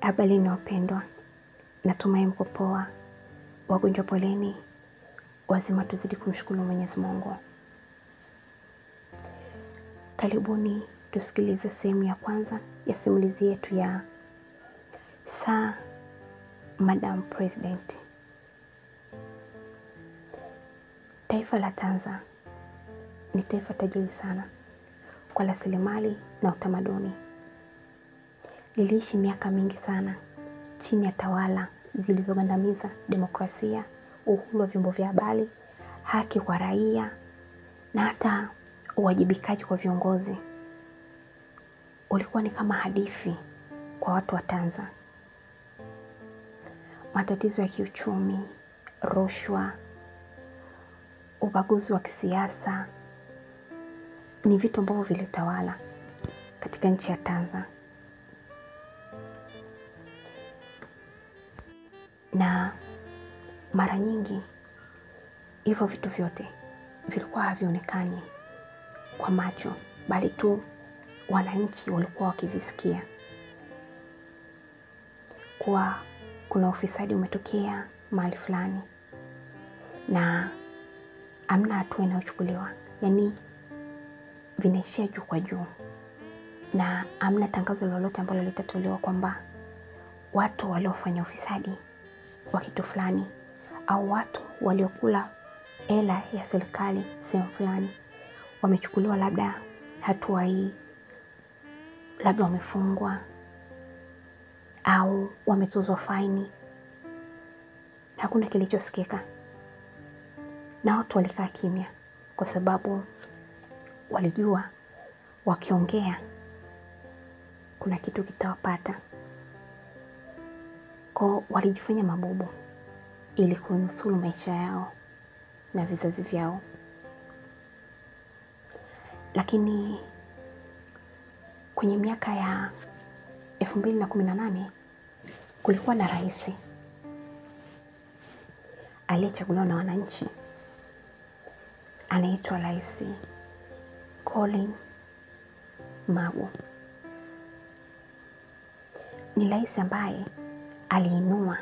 Habari ni wapendwa, natumai mko poa. Wagonjwa poleni, wazima tuzidi kumshukuru Mwenyezi Mungu. Karibuni tusikilize sehemu ya kwanza ya simulizi yetu ya Sir Madam President. Taifa la Tanzania ni taifa tajiri sana kwa rasilimali na utamaduni. Liliishi miaka mingi sana chini ya tawala zilizogandamiza demokrasia, uhuru wa vyombo vya habari, haki kwa raia na hata uwajibikaji kwa viongozi. Ulikuwa ni kama hadithi kwa watu wa Tanzania. Matatizo ya kiuchumi, rushwa, ubaguzi wa kisiasa ni vitu ambavyo vilitawala katika nchi ya Tanzania. Na mara nyingi hivyo vitu vyote vilikuwa havionekani kwa macho, bali tu wananchi walikuwa wakivisikia. Kwa kuna ufisadi umetokea mahali fulani na hamna hatua inayochukuliwa. Yaani vinaishia juu kwa juu. Na hamna tangazo lolote ambalo litatolewa kwamba watu waliofanya ufisadi wa kitu fulani au watu waliokula hela ya serikali sehemu fulani wamechukuliwa labda hatua hii, labda wamefungwa au wametozwa faini. Hakuna kilichosikika. Na watu walikaa kimya kwa sababu walijua wakiongea kuna kitu kitawapata. Kwa walijifanya mabubu ili kunusuru maisha yao na vizazi vyao. Lakini kwenye miaka ya 2018 kulikuwa na rais aliyechaguliwa na wananchi. Anaitwa Rais Colin Magu. Ni rais ambaye aliinua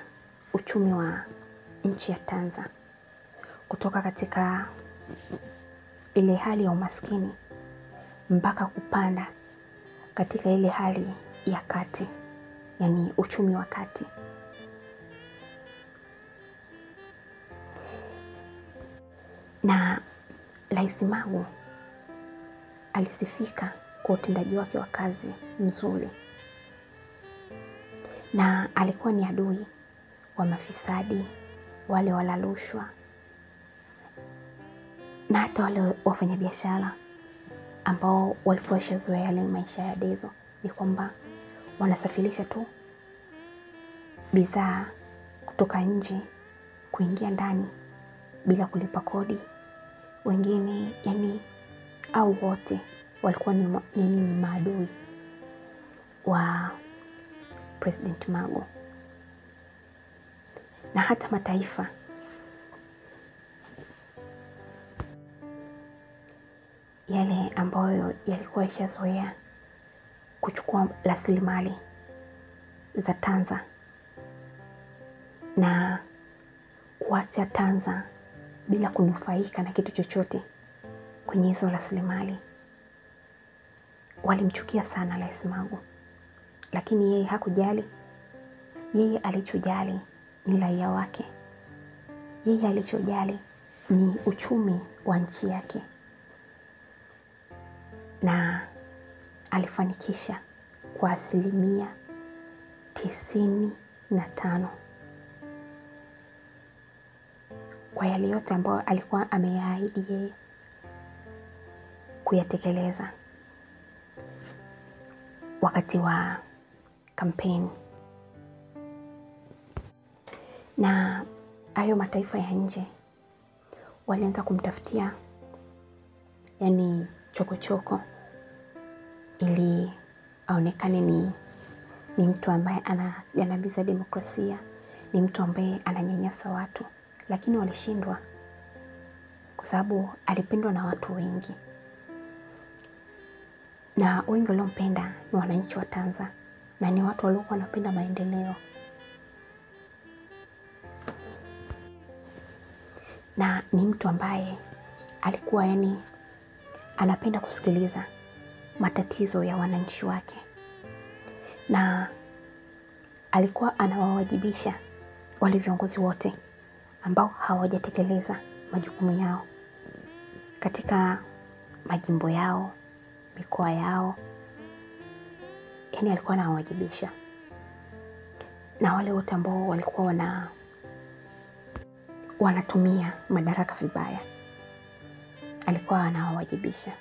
uchumi wa nchi ya Tanzania kutoka katika ile hali ya umaskini mpaka kupanda katika ile hali ya kati, yani uchumi wa kati. Na Rais Magu alisifika kwa utendaji wake wa kazi mzuri. Na alikuwa ni adui wa mafisadi, wale wala rushwa na hata wale wafanyabiashara ambao walikuwa washazoea yale maisha ya dezo. Ni kwamba wanasafirisha tu bidhaa kutoka nje kuingia ndani bila kulipa kodi. Wengine yani au wote walikuwa ni maadui wa President Magu. Na hata mataifa yale ambayo yalikuwa yashazoea kuchukua rasilimali za Tanzania na kuacha Tanzania bila kunufaika na kitu chochote kwenye hizo rasilimali, walimchukia sana Rais Magu. Lakini yeye hakujali. Yeye alichojali ni raia wake. Yeye alichojali ni uchumi wa nchi yake. Na alifanikisha kwa 95% kwa yale yote ambayo alikuwa ameyaahidi yeye kuyatekeleza wakati wa kampeni. Na hayo mataifa ya nje walianza kumtafutia yani chokochoko ili aonekane ni mtu ambaye anagandamiza demokrasia, ni mtu ambaye ananyanyasa watu. Lakini walishindwa kwa sababu alipendwa na watu wengi. Na wengi waliompenda ni wananchi wa Tanzania na ni watu waliokuwa wanapenda maendeleo. Na ni mtu ambaye alikuwa anapenda kusikiliza matatizo ya wananchi wake. Na alikuwa anawawajibisha wale viongozi wote ambao hawajatekeleza majukumu yao katika majimbo yao, mikoa yao. Alikuwa anawawajibisha. Na wale wote ambao walikuwa wanatumia madaraka vibaya, alikuwa anawawajibisha.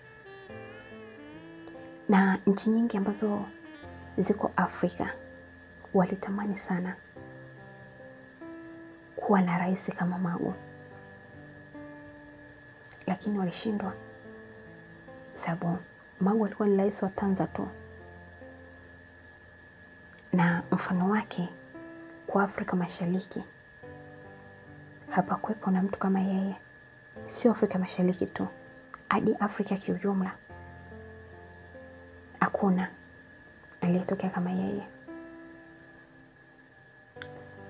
Na nchi nyingi ambazo ziko Afrika walitamani sana kuwa na rais kama Magu, lakini walishindwa. Sababu Magu alikuwa ni rais wa Tanzania tu, na mfano wake kwa Afrika Mashariki hapakuwepo na mtu kama yeye. Sio Afrika Mashariki tu, hadi Afrika kiujumla hakuna aliyetokea kama yeye.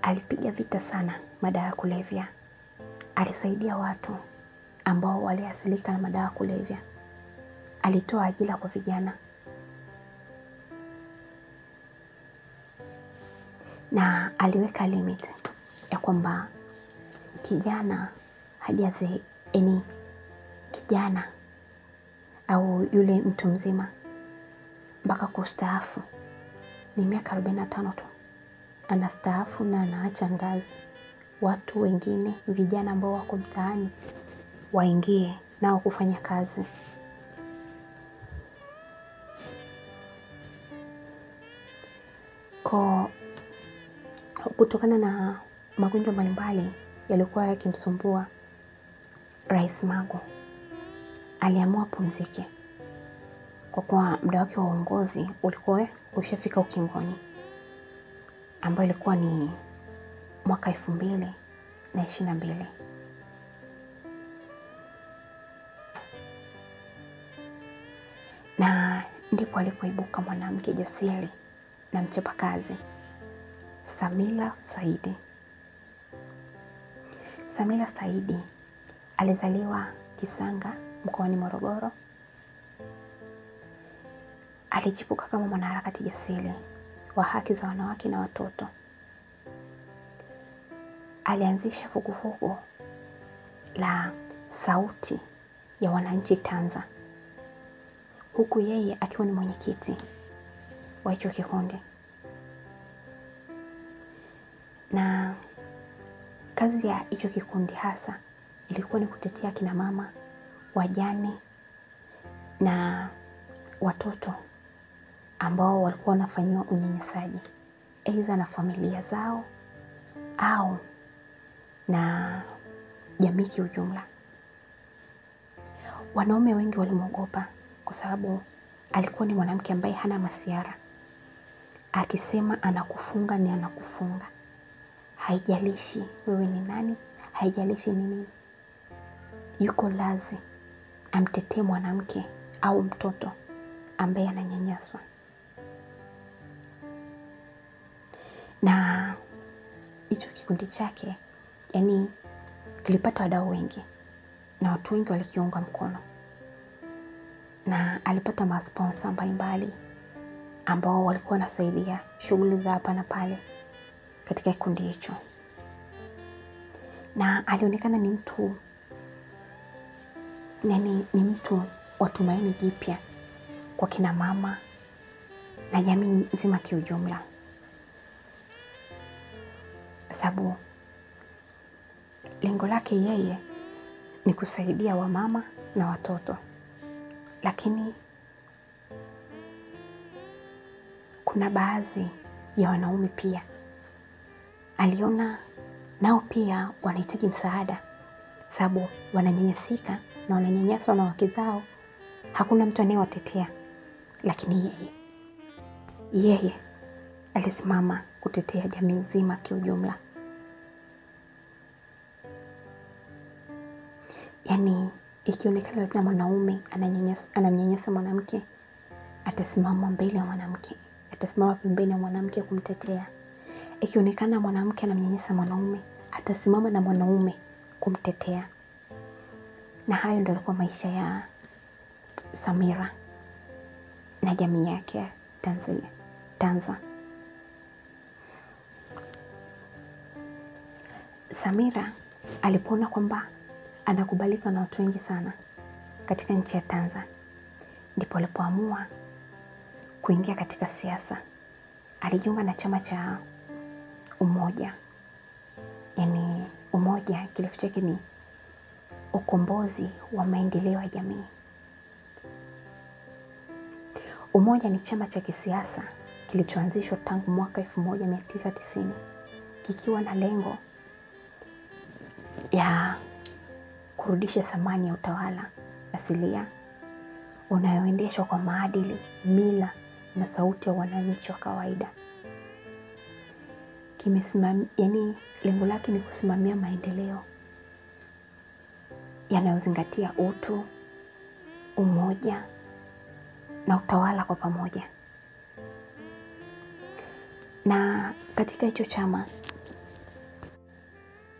Alipiga vita sana madawa ya kulevya. Alisaidia watu ambao waliathirika na madawa ya kulevya. Alitoa ajira kwa vijana. Na aliweka limit ya kwamba kijana kijana au yule mtu mzima mpaka kustaafu ni miaka 45 tu. Anastaafu na anaacha ngazi. Watu wengine, vijana ambao wako mtaani, waingie nao kufanya kazi. Kutokana na magonjwa mbalimbali yalikuwa yakimsumbua, Rais Magu aliamua pumzike, kwa kuwa muda wake wa uongozi ulikuwa ushafika ukingoni, ambao ilikuwa ni mwaka 2022. Na ndipo alipoibuka mwanamke jasiri na mchapakazi, Samia Saidi. Samia Saidi alizaliwa Kisanga mkoani Morogoro. Alichipuka kama mwanaharakati jasiri wa haki za wanawake na watoto. Alianzisha vuguvugu la Sauti ya Wananchi Tanzania, huku yeye akiwa ni mwenyekiti wa hicho kikundi. Na kazi ya hicho kikundi hasa ilikuwa ni kutetea kina mama, wajane na watoto ambao walikuwa wanafanywa unyanyasaji, aidha na familia zao au na jamii kiujumla. Wanaume wengi walimwogopa kwa sababu alikuwa ni mwanamke ambaye hana masiara. Akisema anakufunga ni anakufunga. Haijalishi wewe ni nani, haijalishi ni nini. Yuko lazi amtetee mwanamke au mtoto ambaye ananyanyaswa. Na hicho kikundi chake kilipata wadau wengi na watu wengi walikiunga mkono. Na alipata masponsa mbalimbali ambao walikuwa wanasaidia shughuli za hapa na pale katika kikundi hicho. Na alionekana ni mtu wa tumaini jipya kwa kina mama na jamii nzima kiujumla. Sababu lengo lake yeye ni kusaidia wamama na watoto. Lakini kuna baadhi ya wanaume pia aliona nao pia wanahitaji msaada, sababu wananyanyasika na wananyanyaswa na wake zao. Hakuna mtu anayewatetea. Lakini yeye alisimama kutetea jamii nzima kiujumla. Ikionekana labda mwanaume anamnyanyasa mwanamke, atasimama mbele ya mwanamke, atasimama pembeni ya mwanamke kumtetea. Ikionekana mwanamke anamnyanyasa mwanaume, atasimama na mwanaume kumtetea. Na hayo ndio yalikuwa maisha ya Samira na jamii yake Tanza. Samira alipoona kwamba anakubalika na watu wengi sana katika nchi ya Tanza, ndipo alipoamua kuingia katika siasa. Alijiunga na chama cha Umoja. Yaani Umoja kirefu chake ni Ukombozi wa Maendeleo ya Jamii. Umoja ni chama cha kisiasa kilichoanzishwa tangu mwaka 1990 kikiwa na lengo ya kurudisha thamani ya utawala asilia unayoendeshwa kwa maadili, mila na sauti ya wananchi wa kawaida. Yaani lengo lake ni kusimamia maendeleo yanayozingatia utu, umoja na utawala kwa pamoja. Na katika hicho chama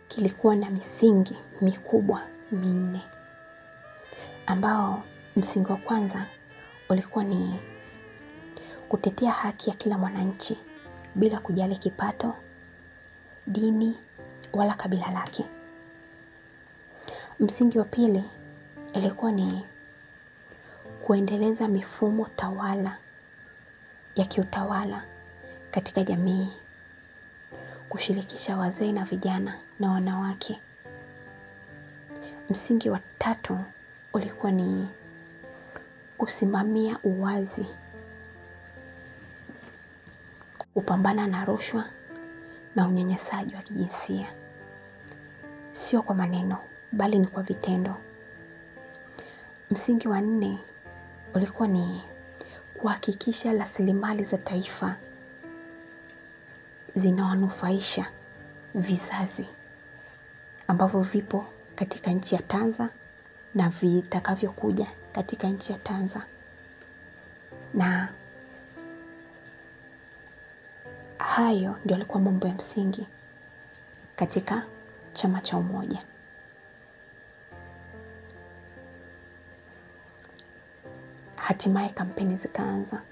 kilikuwa na misingi mikubwa minne, ambao msingi wa kwanza ulikuwa ni kutetea haki ya kila mwananchi bila kujali kipato, dini wala kabila lake. Msingi wa pili ilikuwa ni kuendeleza mifumo tawala ya kiutawala katika jamii, kushirikisha wazee na vijana na wanawake. Msingi wa tatu ulikuwa ni kusimamia uwazi, kupambana na rushwa na unyanyasaji wa kijinsia, sio kwa maneno bali ni kwa vitendo. Msingi wa nne ulikuwa ni kuhakikisha rasilimali za taifa zinawanufaisha vizazi ambavyo vipo katika nchi ya Tanza na vitakavyokuja katika nchi ya Tanza. Na hayo ndio yalikuwa mambo ya msingi katika chama cha Umoja. Hatimaye kampeni zikaanza.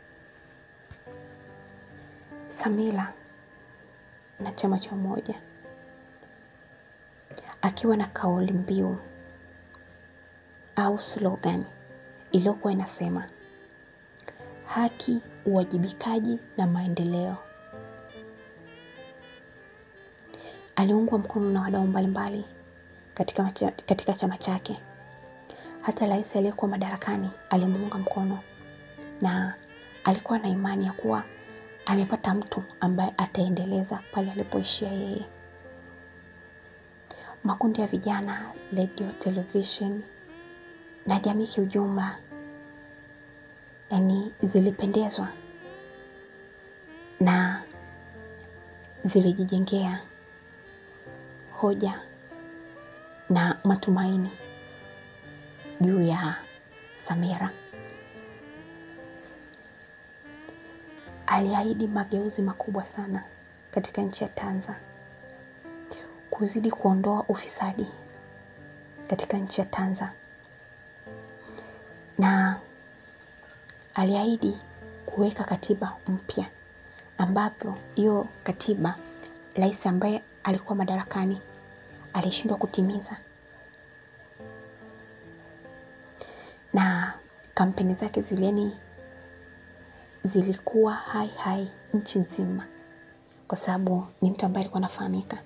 Samira na chama cha Umoja akiwa na kauli mbiu au slogan iliyokuwa inasema haki, uwajibikaji na maendeleo. Aliungwa mkono na wadau mbalimbali katika chama chake. Hata rais aliyekuwa madarakani alimuunga mkono, na alikuwa na imani ya kuwa amepata mtu ambaye ataendeleza pale alipoishia yeye. Makundi ya vijana, radio, television na jamii kiujumla, yaani zilipendezwa na zilijijengea hoja na matumaini juu ya Samira. Aliahidi mageuzi makubwa sana katika nchi ya Tanza, kuzidi kuondoa ufisadi katika nchi ya Tanza, na aliahidi kuweka katiba mpya ambapo hiyo katiba rais ambaye alikuwa madarakani alishindwa kutimiza. Na kampeni zake zilikuwa hai nchi nzima, kwa sababu ni mtu ambaye alikuwa anafahamika,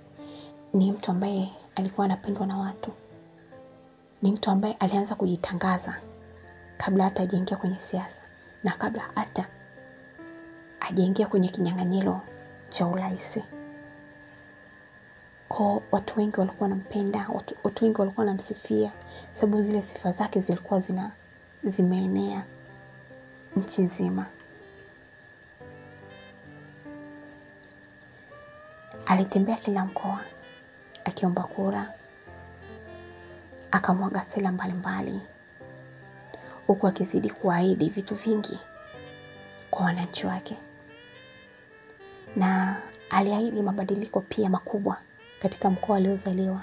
ni mtu ambaye alikuwa anapendwa na watu, ni mtu ambaye alianza kujitangaza kabla hata hajaingia kwenye siasa na kabla hata hajaingia kwenye kinyang'anyiro cha urais. Kwa watu wengi walikuwa wanampenda, watu wengi walikuwa wanamsifia, sababu zile sifa zake zilikuwa zimeenea nchi nzima. Alitembea kila mkoa akiomba kura, akamwaga sera mbalimbali, huku akizidi kuahidi vitu vingi kwa wananchi wake. na aliahidi mabadiliko pia makubwa katika mkoa aliozaliwa.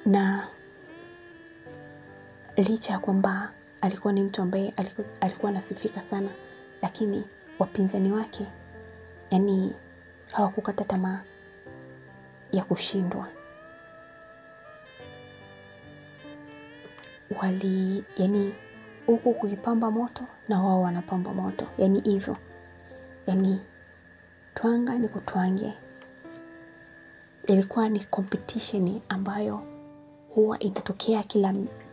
Na licha ya kwamba alikuwa ni mtu ambaye alikuwa anasifika sana, lakini wapinzani wake yani hawakukata tamaa ya kushindwa. Yani huku kuipamba moto na wao wanapamba moto, yani hivyo. Yani twanga ni kutwange. Ilikuwa ni competition ambayo huwa inatokea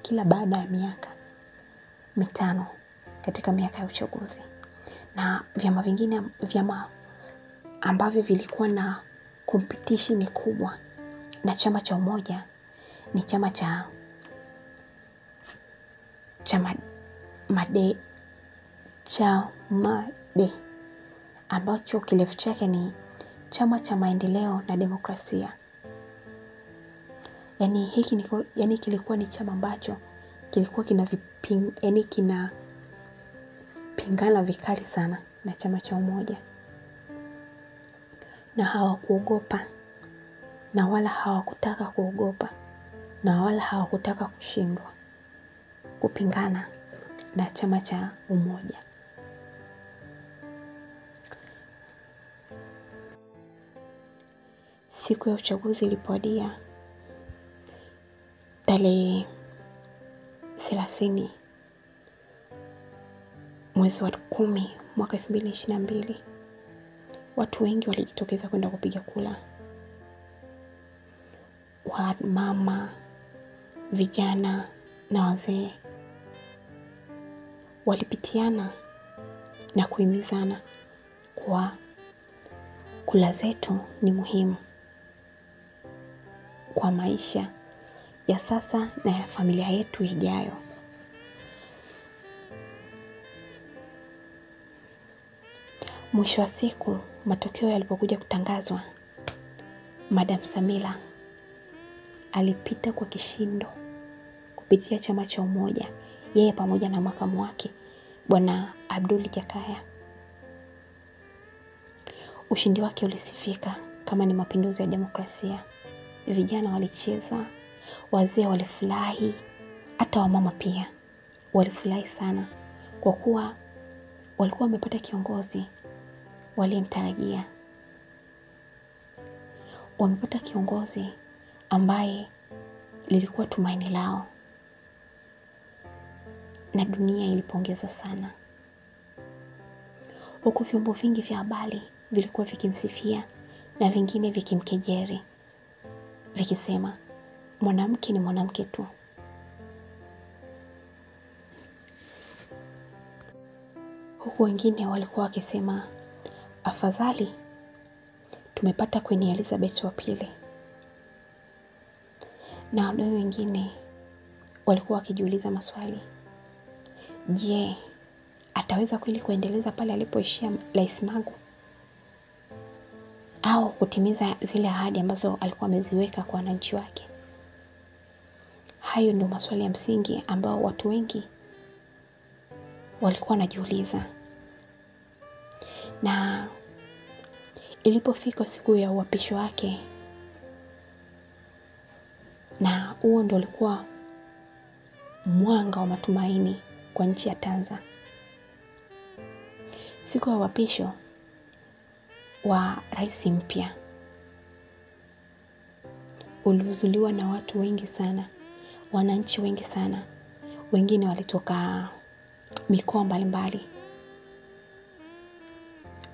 kila baada ya miaka mitano katika miaka ya uchaguzi. Na vyama ambavyo vilikuwa na competition kubwa na chama cha umoja ni chama cha Made ambacho kirefu chake ni Chama cha Maendeleo na Demokrasia. Yani kilikuwa ni chama ambacho kilikuwa kinapingana vikali sana na chama cha umoja. Na hawakuogopa, na wala hawakutaka kuogopa, na wala hawakutaka kushindwa kupingana na chama cha umoja. Siku ya uchaguzi ilipowadia, tarehe 30 mwezi wa 10 mwaka 2022, watu wengi walijitokeza kwenda kupiga kura. Mama, vijana na wazee walipitiana na kuhimizana kwa kura zetu ni muhimu kwa maisha ya sasa na ya familia yetu ijayo. Mwisho wa siku, matokeo yalipokuja kutangazwa, Madam Samila alipita kwa kishindo kupitia chama cha umoja, yeye pamoja na makamu wake Bwana Abdul Jakaya. Ushindi wake ulisifika kama ni mapinduzi ya demokrasia. Vijana walicheza, wazee walifurahi, hata wamama pia walifurahi sana, kwa kuwa walikuwa wamepata kiongozi waliyemtarajia. Wamepata kiongozi ambaye lilikuwa tumaini lao, na dunia ilipongeza sana. Huko vyombo vingi vya habari vilikuwa vikimsifia na vingine vikimkejeli, vikisema mwanamke ni mwanamke tu. Huku wengine walikuwa wakisema afadhali tumepata Queen Elizabeth wa pili. Na wadau wengine walikuwa wakijiuliza maswali. Je, ataweza kweli kuendeleza pale alipoishia Rais Magu, au kutimiza zile ahadi ambazo alikuwa ameziweka kwa wananchi wake? Hayo ndio maswali ya msingi ambao watu wengi walikuwa wanajiuliza. Na ilipofika siku ya uapisho wake, na huo ndio ulikuwa mwanga wa matumaini kwa nchi ya Tanzania. Siku ya uapisho wa rais mpya ulihudhuriwa na watu wengi sana, wananchi wengi sana. Wengine walitoka mikoa mbalimbali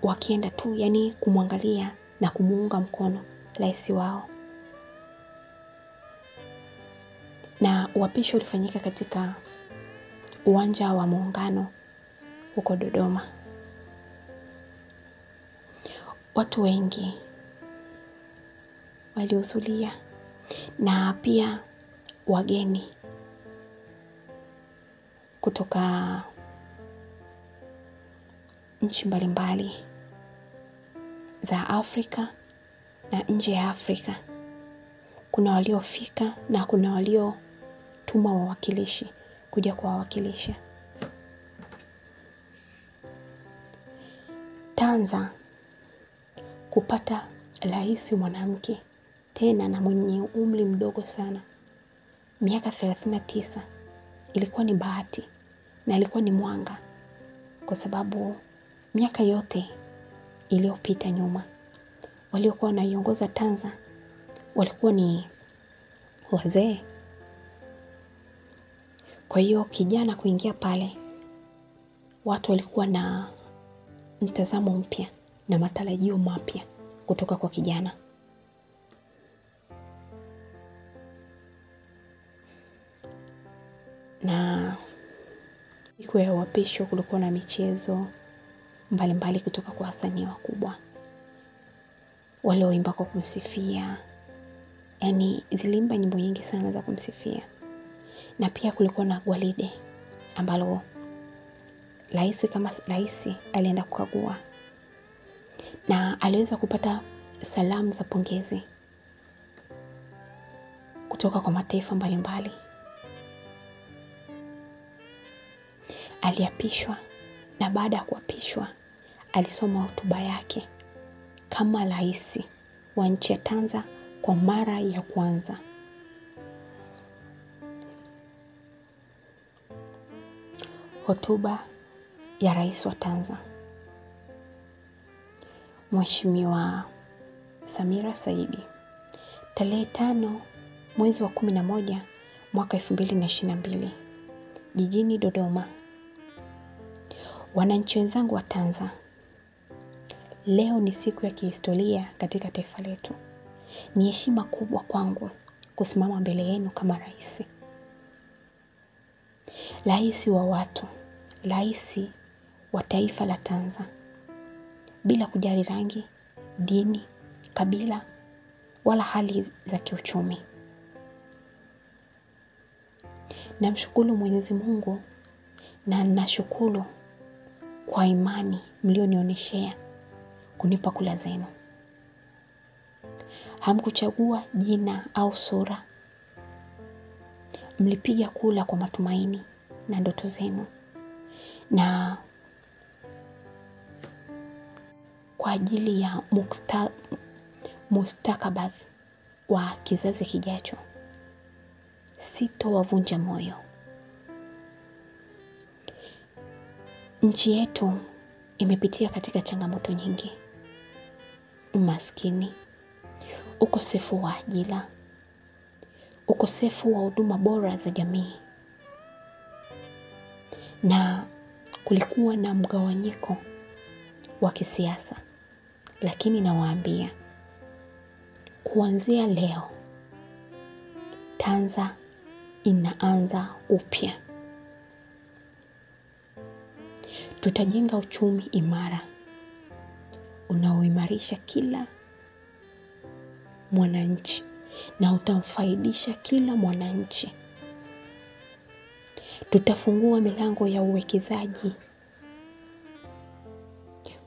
wakienda tu yani kumwangalia na kumuunga mkono rais wao. Na uapisho ulifanyika katika uwanja wa Muungano huko Dodoma. Watu wengi walihudhuria, na pia wageni kutoka nchi mbalimbali za Afrika na nje ya Afrika. Kuna waliofika na kuna waliotuma wawakilishi kuja kuwawakilisha. Tanza kupata rais mwanamke tena na mwenye umri mdogo sana, miaka 39, ilikuwa ni bahati na ilikuwa ni mwanga, kwa sababu miaka yote iliyopita nyuma waliokuwa wanaiongoza Tanza walikuwa ni wazee. Kwa hiyo kijana kuingia pale, watu walikuwa na mtazamo mpya na matarajio mapya kutoka kwa kijana. Na siku ya uapisho kulikuwa na michezo mbalimbali kutoka kwa wasanii wakubwa walioimba kwa kumsifia. Yaani ziliimba nyimbo nyingi sana za kumsifia. Na pia kulikuwa na gwaride ambalo rais kama rais alienda kukagua, na aliweza kupata salamu za pongezi kutoka kwa mataifa mbalimbali. Aliapishwa, na baada ya kuapishwa alisoma hotuba yake kama rais wa nchi ya Tanza kwa mara ya kwanza. Hotuba ya rais wa Tanza, Mheshimiwa Samira Saidi, tarehe 5 mwezi wa 11 mwaka 2022, jijini Dodoma. Wananchi wenzangu wa Tanza, leo ni siku ya kihistoria katika taifa letu. Ni heshima kubwa kwangu kusimama mbele yenu kama rais. Rais wa watu, rais wa taifa la Tanza, bila kujali rangi, dini, kabila wala hali za kiuchumi. Namshukuru Mwenyezi Mungu na nashukuru kwa imani mlionioneshea kunipa kula zenu. Hamkuchagua jina au sura. Mlipiga kula kwa matumaini na ndoto zenu, na kwa ajili ya mustakabali wa kizazi kijacho. Sitowavunja moyo. Nchi yetu imepitia katika changamoto nyingi: umaskini, ukosefu wa ajira, ukosefu wa huduma bora za jamii, na kulikuwa na mgawanyiko wa kisiasa. Lakini nawaambia, kuanzia leo Tanza inaanza upya. Tutajenga uchumi imara unaoimarisha kila mwananchi na utamfaidisha kila mwananchi. Tutafungua milango ya uwekezaji,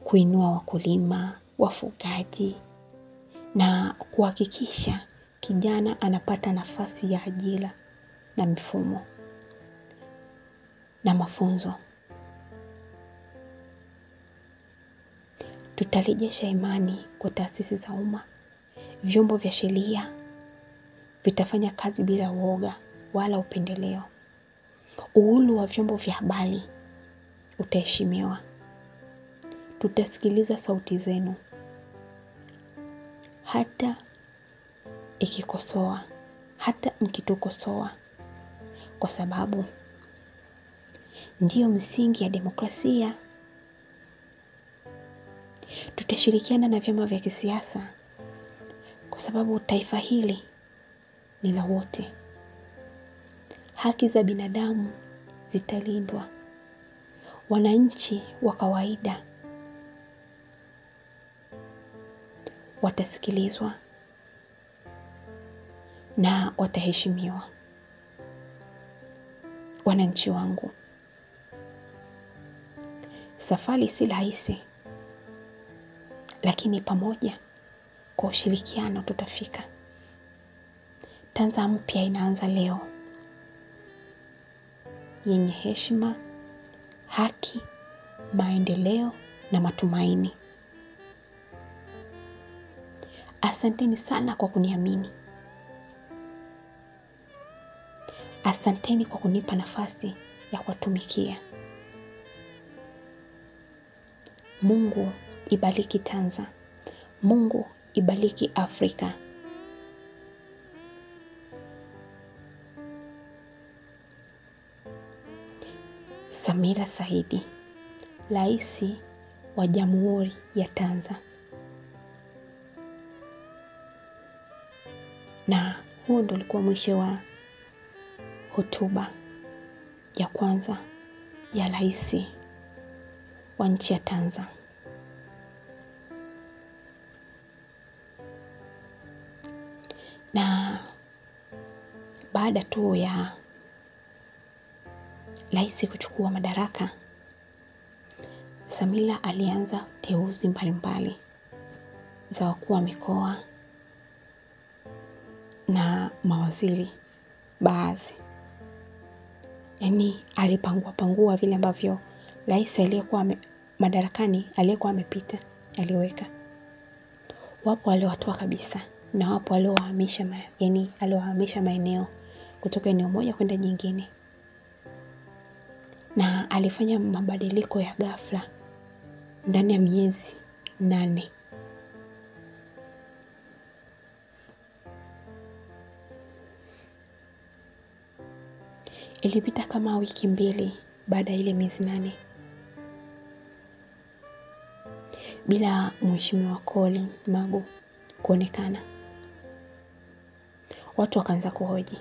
kuinua wakulima, wafugaji, na kuhakikisha kijana anapata nafasi ya ajira na mifumo na mafunzo. Tutarejesha imani kwa taasisi za umma. Vyombo vya sheria vitafanya kazi bila woga wala upendeleo. Uhuru wa vyombo vya habari utaheshimiwa. Tutasikiliza sauti zenu, hata ikikosoa, hata mkitukosoa, kwa sababu ndiyo msingi ya demokrasia. Tutashirikiana na vyama vya kisiasa kwa sababu taifa hili ni la wote. Haki za binadamu zitalindwa. Wananchi wa kawaida watasikilizwa na wataheshimiwa. Wananchi wangu, safari si rahisi, lakini pamoja kwa ushirikiano tutafika. Tanza mpya inaanza leo, yenye heshima, haki, maendeleo na matumaini. Asanteni sana kwa kuniamini. Asanteni kwa kunipa nafasi ya kuwatumikia. Mungu ibariki Tanzania. Mungu ibariki Afrika. Samira Saidi, Rais wa Jamhuri ya Tanzania. Na huo ndo ulikuwa mwisho wa hotuba ya kwanza ya rais wa nchi ya Tanzania. Na baada tu ya rais kuchukua madaraka, Samira alianza teuzi mbalimbali za wakuu wa mikoa na mawaziri baadhi. Yaani alipangua vile ambavyo rais aliyekuwa madarakani aliyekuwa amepita aliweka. Wapo aliowatoa kabisa na wapo aliowahamisha, yaani aliowahamisha maeneo kutoka eneo moja kwenda nyingine. Na alifanya mabadiliko ya ghafla ndani ya miezi 8. Ilipita kama wiki 2 baada ya ile miezi 8 bila Mheshimiwa Colin Magu kuonekana. Watu wakaanza kuhoji,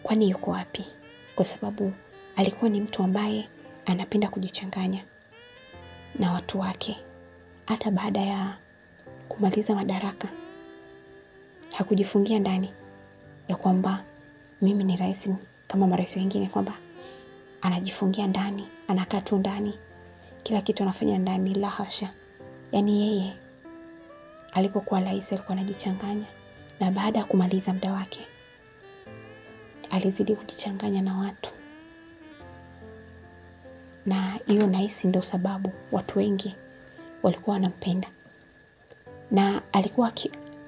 kwani yuko wapi? Kwa sababu alikuwa ni mtu ambaye anapenda kujichanganya na watu wake. Hata baada ya kumaliza madaraka hakujifungia ndani ya kwamba mimi ni rais kama marais wengine, kwamba anajifungia ndani, anakaa tu ndani, kila kitu anafanya ndani. La hasha. Yaani yeye alipokuwa rais alikuwa anajichanganya, na baada ya kumaliza muda wake alizidi kujichanganya na watu. Na hiyo nahisi ndio sababu watu wengi walikuwa wanampenda. Na alikuwa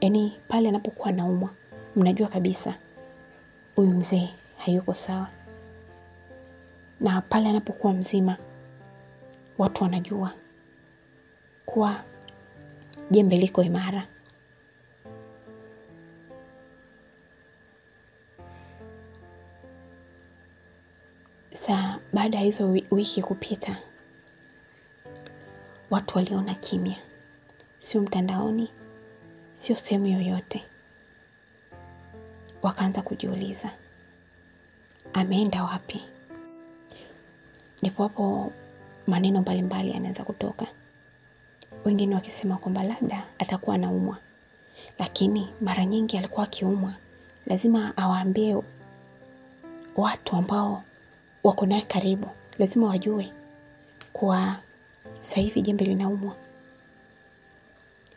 yaani pale anapokuwa anaumwa, mnajua kabisa huyu mzee hayuko sawa. Na pale anapokuwa mzima, watu wanajua kuwa jembe liko imara. Baada ya hizo wiki kupita, watu waliona kimya. Sio mtandaoni, sio sehemu yoyote. Wakaanza kujiuliza, ameenda wapi? Ndipo hapo maneno mbalimbali yanaanza kutoka. Wengine wakisema kwamba labda atakuwa anaumwa. Lakini mara nyingi alikuwa akiumwa, lazima awaambie watu ambao wako naye karibu, lazima wajue kuwa sasa hivi jembe linaumwa.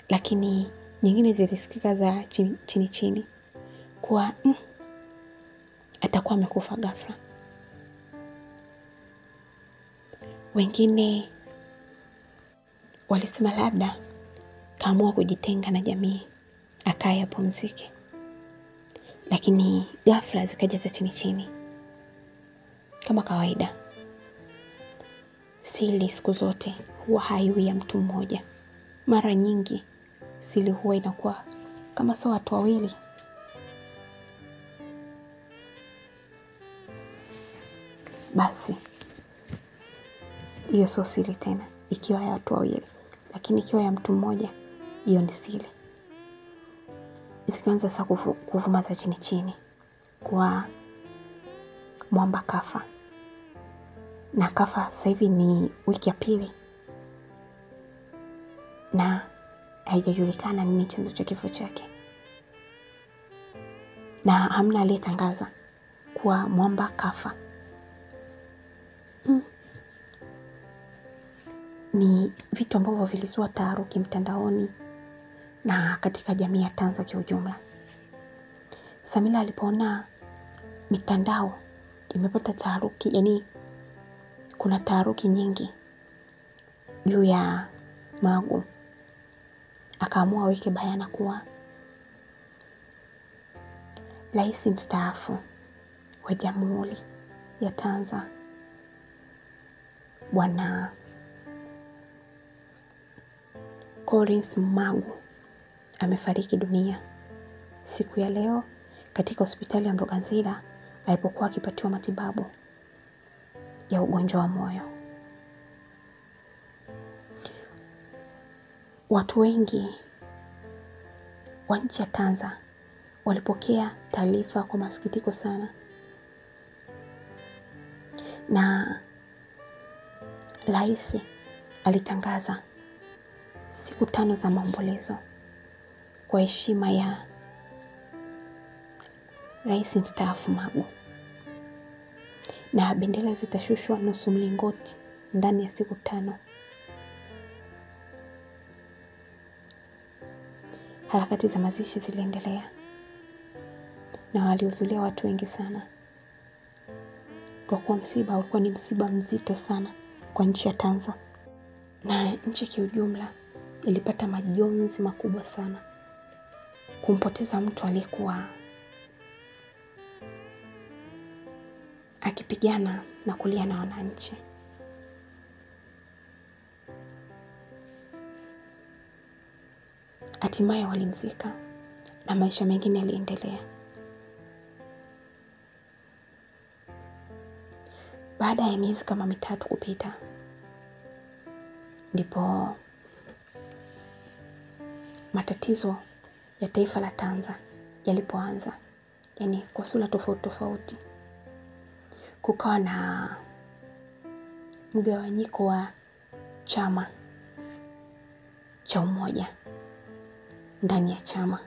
Lakini nyingine zilisikika za chini kuwa atakuwa amekufa ghafla. Wengine walisema labda kaamua kujitenga na jamii, akae apumzike. Lakini ghafla zikaja za chini. Kama kawaida, siri siku zote huwa haiwi ya mtu mmoja. Mara nyingi siri huwa inakuwa kama sio watu wawili. Basi hiyo sio siri tena ikiwa ya watu wawili. Lakini ikiwa ya mtu mmoja, hiyo ni siri. Zikaanza sasa kuvuma za chini kwa Mwamba kafa. Na kafa sasa hivi ni wiki ya 2. Na haijajulikana nini chanzo cha kifo chake. Na hamna aliyetangaza kuwa Mwamba kafa. Ni vitu ambavyo vilizua taharuki mtandaoni na katika jamii ya Tanzania kwa ujumla. Samira alipoona mitandao imepata taharuki, yaani kuna taharuki nyingi juu ya Magu akaamua aweke bayana kuwa Rais mstaafu wa Jamhuri ya Tanzania Bwana Collins Magu amefariki dunia siku ya leo katika hospitali ya Mloganzila alipokuwa akipatiwa matibabu ya ugonjwa wa moyo. Watu wengi wa nchi ya Tanzania walipokea taarifa kwa masikitiko sana, na rais alitangaza siku 5 za maombolezo kwa heshima ya Rais mstaafu Magu, na bendera zitashushwa nusu mlingoti ndani ya siku 5. Harakati za mazishi ziliendelea na walihudhuria watu wengi sana, kwa kuwa msiba ulikuwa ni msiba mzito sana kwa nchi ya Tanzania, na nchi kiujumla ilipata majonzi makubwa sana kumpoteza mtu aliyekuwa akipigana na kulia na wananchi. Hatimaye walimzika na maisha mengine yaliendelea. Baada ya miezi kama 3 kupita, ndipo matatizo ya taifa la Tanzania yalipoanza, yani kwa sura tofauti tofauti. Kukawa na mgawanyiko wa chama cha umoja ndani ya chama.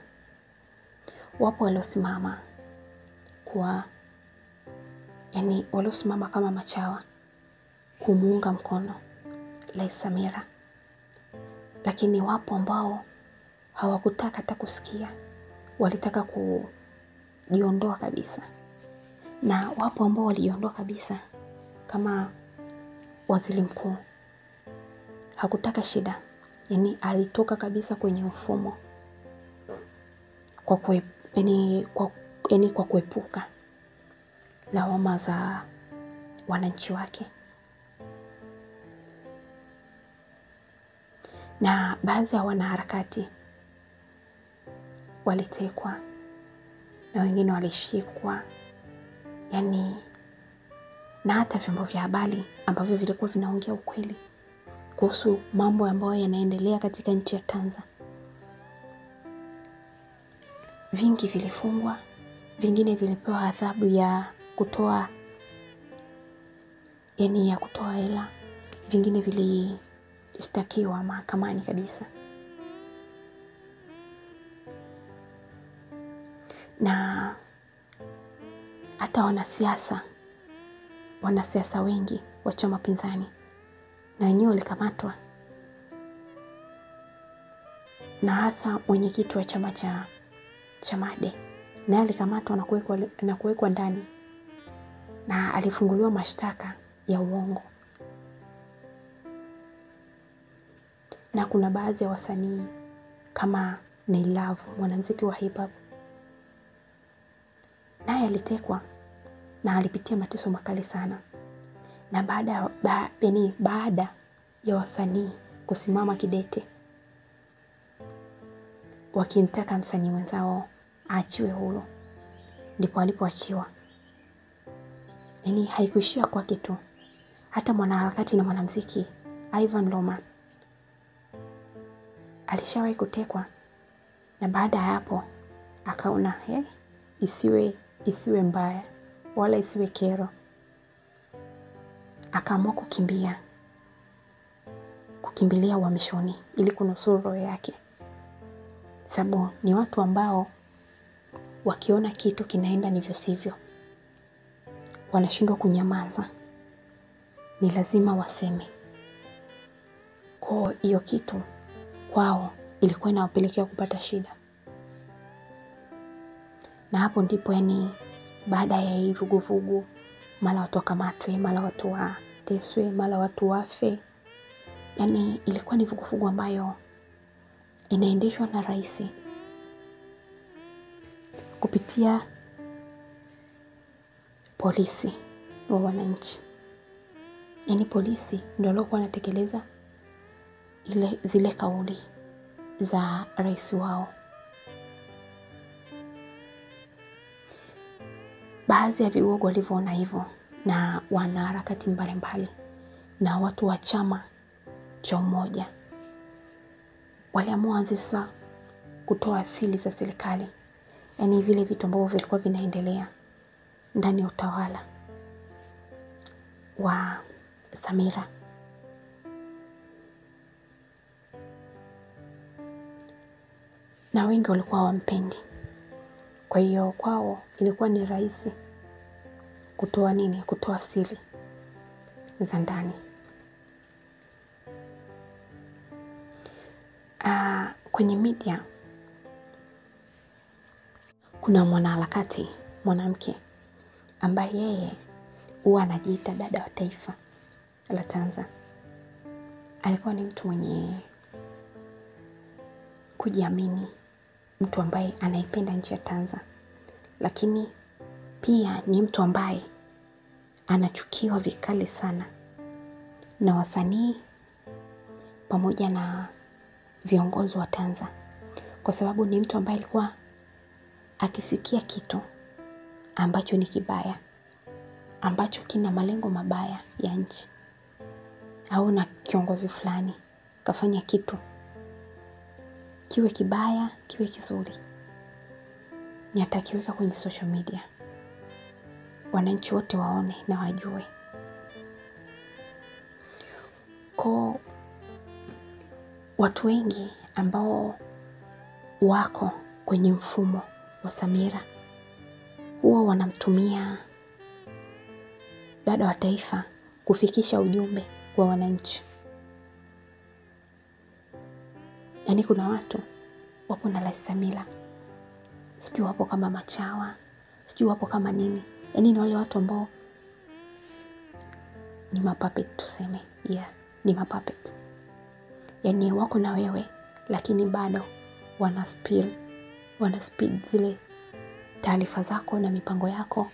Wapo waliosimama waliosimama kama machawa kumuunga mkono Rais Samira, lakini wapo ambao hawakutaka hata kusikia, walitaka kujiondoa kabisa, na wapo ambao walijiondoa kabisa kama waziri mkuu. Hakutaka shida, yani alitoka kabisa kwenye mfumo kwa kuepuka lawama za wananchi wake. Na baadhi ya wanaharakati walitekwa na wengine walishikwa, na hata vyombo vya habari ambavyo vilikuwa vinaongea ukweli kuhusu mambo ambayo yanaendelea katika nchi ya Tanzania, vingi vilifungwa, vingine vilipewa adhabu ya kutoa hela, vingine vilishtakiwa mahakamani kabisa. Na hata wanasiasa wengi wa chama pinzani na wenyewe walikamatwa, na hasa mwenyekiti wa chama cha Made naye alikamatwa na kuwekwa ndani, na alifunguliwa mashtaka ya uongo. Na kuna baadhi ya wasanii kama Nailav, mwanamuziki wa hip hop, naye alitekwa na alipitia mateso makali sana. Na baada ya wasanii kusimama kidete wakimtaka msanii mwenzao aachiwe huru, ndipo alipoachiwa. Haikuishia kwake tu, hata mwanaharakati na mwanamuziki Ivan Loma alishawahi kutekwa, na baada ya hapo akaona isiwe mbaya wala isiwe kero, akaamua kukimbilia uhamishoni ili kunusuru roho yake. Sababu ni watu ambao wakiona kitu kinaenda ndivyo sivyo, wanashindwa kunyamaza, ni lazima waseme. Kwa hiyo kitu kwao ilikuwa inawapelekea kupata shida. Na hapo ndipo baada ya hii vuguvugu, mara watu wakamatwe, mara watu wateswe, mara watu wafe, Yaani ilikuwa ni vuguvugu ambayo inaendeshwa na rais kupitia polisi wa wananchi. Yaani polisi ndio walikuwa wanatekeleza zile kauli za rais wao. Baadhi ya vigogo walivyoona hivyo, na wanaharakati mbalimbali na watu wa chama cha Umoja, waliamua sasa kutoa asili za serikali, yaani vile vitu ambavyo vilikuwa vinaendelea ndani ya utawala wa Samira. Na wengi walikuwa hawampendi. Kwa hiyo kwao ilikuwa ni rahisi kutoa siri za ndani. Kwenye media kuna mwanaharakati mwanamke ambaye yeye huwa anajiita dada wa taifa la Tanzania. Alikuwa ni mtu mwenye kujiamini, mtu ambaye anaipenda nchi ya Tanzania, lakini pia ni mtu ambaye anachukiwa vikali sana na wasanii pamoja na viongozi wa Tanzania, kwa sababu ni mtu ambaye alikuwa akisikia kitu ambacho ni kibaya, ambacho kina malengo mabaya ya nchi, au na kiongozi fulani kafanya kitu, kiwe kibaya kiwe kizuri, ni atakiweka kwenye social media, wananchi wote waone na wajue. Kwa watu wengi ambao wako kwenye mfumo wa Samira huwa wanamtumia dada wa taifa kufikisha ujumbe kwa wananchi. Yaani kuna watu wapo na Rais Samira, sijui wapo kama machawa, sijui wapo kama nini. Yaani ni wale watu ambao ni mapuppet tuseme. Ni mapuppet. Yaani wako na wewe lakini bado wana speed zile taarifa zako na mipango yako,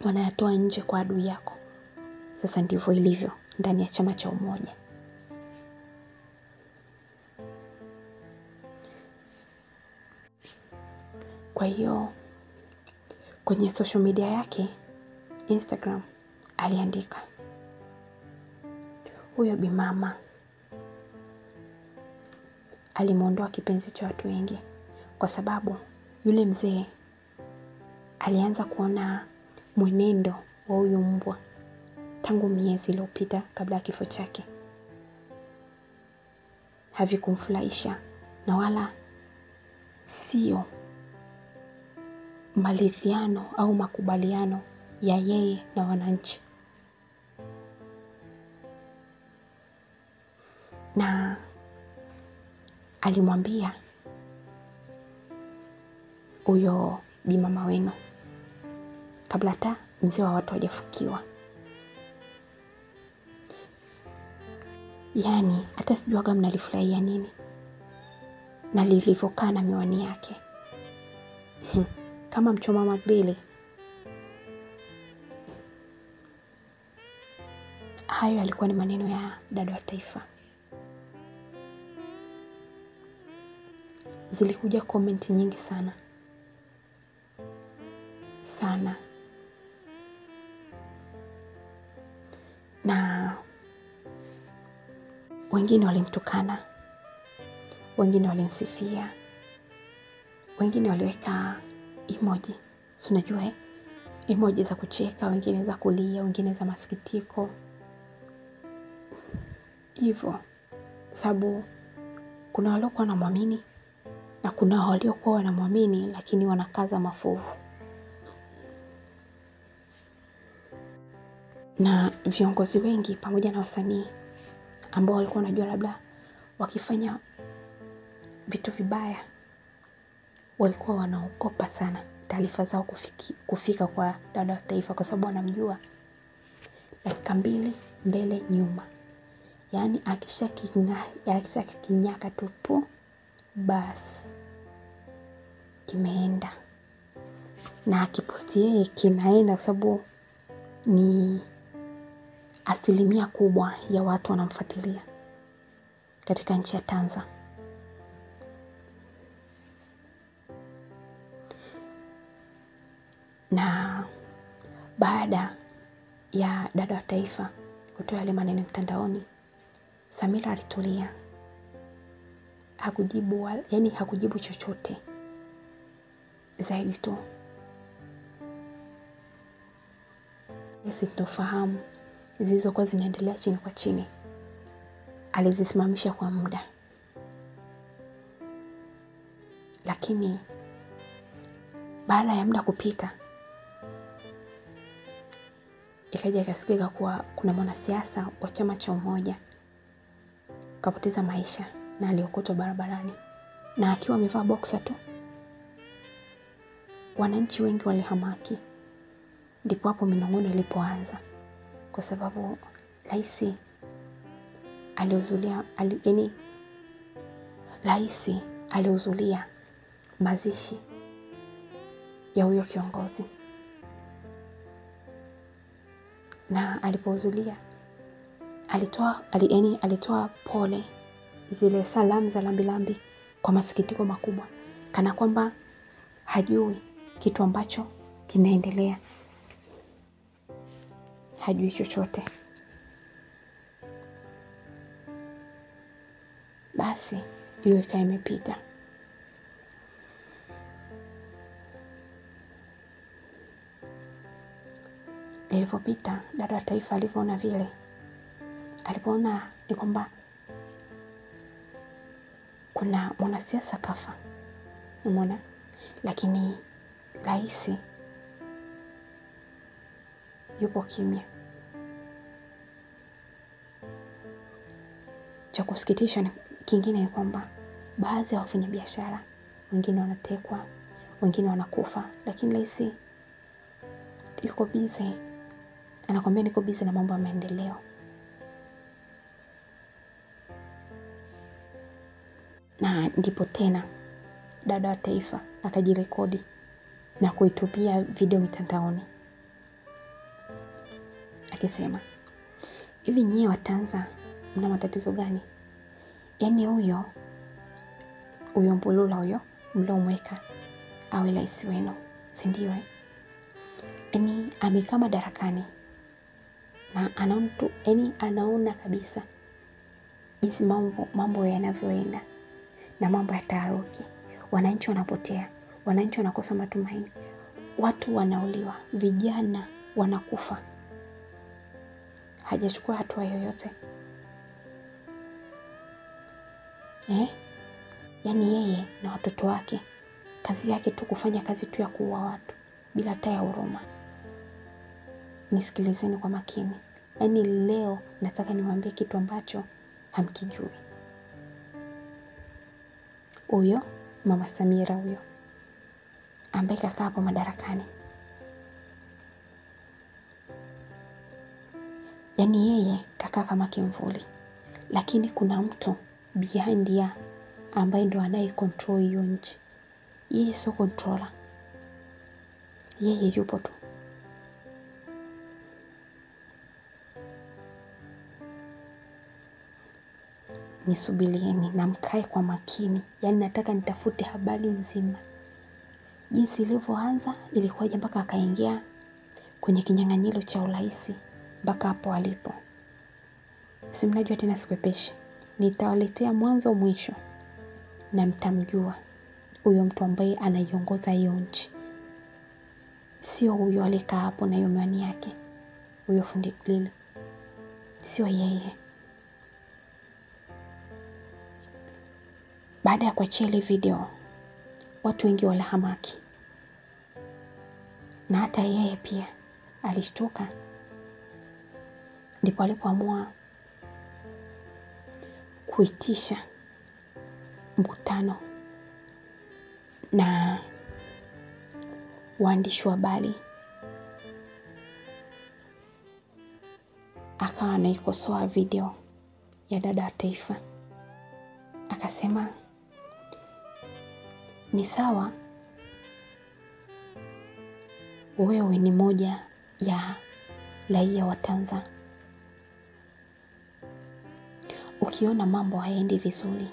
wanayatoa nje kwa adui yako. Sasa ndivyo ilivyo ndani ya chama cha Umoja. Kwa hiyo kwenye social media yake Instagram aliandika, huyo bimama alimuondoa kipenzi cha watu wengi, kwa sababu yule mzee alianza kuona mwenendo wa huyo mbwa tangu miezi iliyopita kabla ya kifo chake. Havikumfurahisha na wala sio maridhiano au makubaliano ya yeye na wananchi. Na alimwambia huyo bimama wenu, kabla hata mzee wa watu hajafukiwa. Yaani hata sijuaga mnalifurahia nini na lilivyokaa na miwani yake kama mchoma magrili. Hayo yalikuwa ni maneno ya dada wa taifa. Zilikuja comment nyingi sana na wengine walimtukana, wengine walimsifia, wengine waliweka emoji. Si unajua emoji za kucheka, wengine za kulia, wengine za masikitiko. Hivyo sababu kuna waliokuwa wanamwamini na kuna waliokuwa wanamwamini lakini wanakaza mafuvu. Na viongozi wengi pamoja na wasanii ambao walikuwa wanajua labda wakifanya vitu vibaya, walikuwa wanaogopa sana taarifa zao kufika kwa dada wa taifa, kwa sababu wanamjua dakika 2 mbele nyuma. Yaani akisha kinyaka tupu, basi kimeenda. Na akiposti yeye kinaenda kwa sababu ni 1% kubwa ya watu wanamfuatilia katika nchi ya Tanzania. Na baada ya dada wa taifa kutoa yale maneno mtandaoni, Samira alitulia. Hakujibu chochote zaidi tu sintofahamu zilizokuwa zinaendelea chini kwa chini alizisimamisha kwa muda. Lakini baada ya muda kupita, ikaja ikasikika kuwa kuna mwanasiasa wa chama cha Umoja kapoteza maisha na aliokotwa barabarani, na akiwa amevaa boxer tu. Wananchi wengi walihamaki. Ndipo hapo minong'ono ilipoanza, kwa sababu rais alihudhuria mazishi ya huyo kiongozi. Na alipohudhuria alitoa pole, zile salamu za lambilambi kwa masikitiko makubwa, kana kwamba hajui kitu ambacho kinaendelea, hajui chochote. Basi hiyo ikawa imepita. Ilipopita, dada wa taifa alipoona vile, alipoona ni kwamba kuna mwanasiasa kafa, umeona, lakini rais yupo kimya. Cha kusikitisha kingine ni kwamba baadhi ya wafanyabiashara wengine wanatekwa, wengine wanakufa, lakini rais yuko busy. Anakuambia niko busy na mambo ya maendeleo. Na ndipo tena dada wa taifa akajirekodi na kuitupia video mitandaoni akisema, hivi nyie wa Tanzania mna matatizo gani? Yaani huyo Mpulula huyo mliomweka awe rais wenu, si ndio? Yaani amekaa madarakani na anaona kabisa jinsi mambo yanavyoenda na mambo ya taharuki. Wananchi wanapotea, wananchi wanakosa matumaini, watu wanauliwa, vijana wanakufa. Hajachukua hatua yoyote. Yaani yeye na watoto wake kazi yake tu kufanya kazi tu ya kuua watu bila hata ya huruma. Nisikilizeni kwa makini. Yaani leo nataka niwaambie kitu ambacho hamkijui. Huyo Mama Samira huyo ambaye kakaa hapo madarakani, yaani yeye kakaa kama kimvuli, lakini kuna mtu behind ya ambaye ndo anaye control hiyo nchi. Yeye sio controller, yeye yupo tu. Nisubilieni na mkae kwa makini. Yaani nataka nitafute habari nzima, jinsi ilivyoanza, ilikuwaje mpaka akaingia kwenye kinyang'anyiro cha urais mpaka hapo alipo. Si mnajua tena sikwepeshi. Nitawaletea mwanzo mwisho na mtamjua huyo mtu ambaye anaiongoza hiyo nchi. Sio huyo alikaa hapo na hiyo miwani yake, huyo fundi grill, sio yeye. Baada ya kuachia ile video, watu wengi walihamaki. Na hata yeye pia alishtuka. Ndipo alipoamua kuitisha mkutano na waandishi wa habari akawa anaikosoa video ya dada wa taifa. Akasema ni sawa wewe ni moja ya raia wa Tanzania, ukiona mambo hayaendi vizuri,